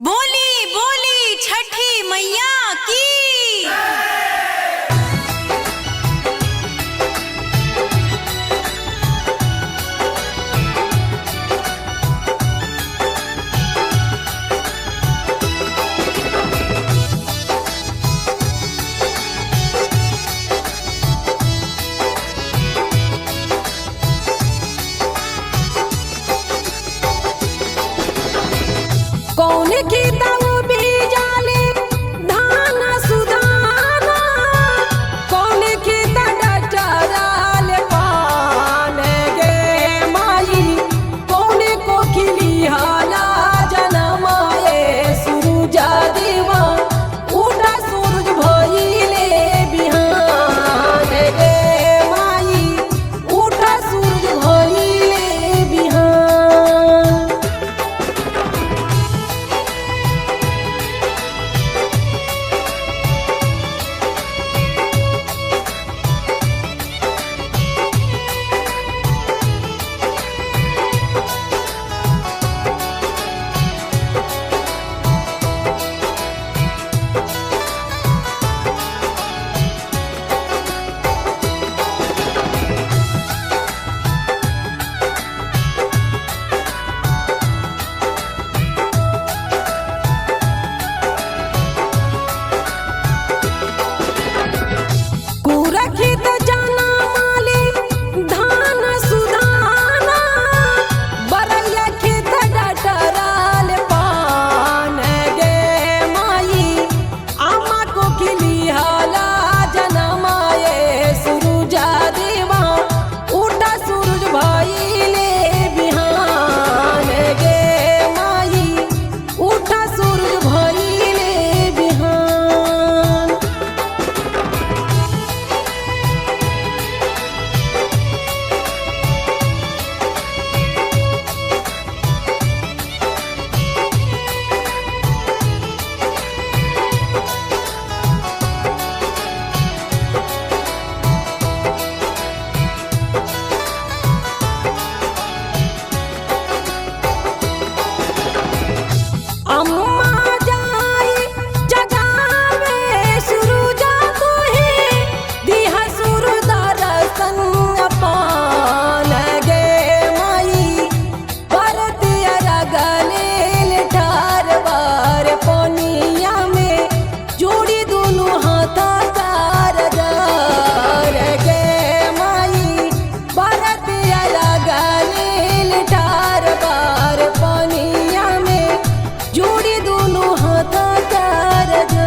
बोली बोली छठी मैया की। कौन की दाऊ बीजाले धान सुधाना, कौन की डटराल पान गे माई, कौन को खिलिहाला जनमाए सूरजा देवा उठा सूरज भइले बिहान गे माई, उठा सूरज भइले बिहान। कुरखित जाना माले धान सुधाना, बरैया खेत डटराल पान गे माई, आमा को खिलिहाला जनमाए सूरजा देवा उठा सूरज भइले बिहान गे माई, उठा सूरज भइले बिहान। अम्मा जाई जगावे सूरजा तोहे, दिहा सूरज दर्शन पान गे माई, बरतिया रगलेल ठार बार पनिया में जोड़ी दुनु हाथा कारदार गे माई, बरतिया रगलेल ठार बार पनिया में जोड़ी दोनों हाथ कारगर।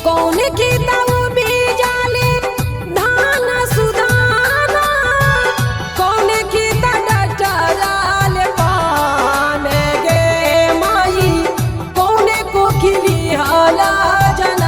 कौन की दाऊ बीजाले धान सुधाना, कौन की डटराल पान गे माई, कौन को खिलिहाला जना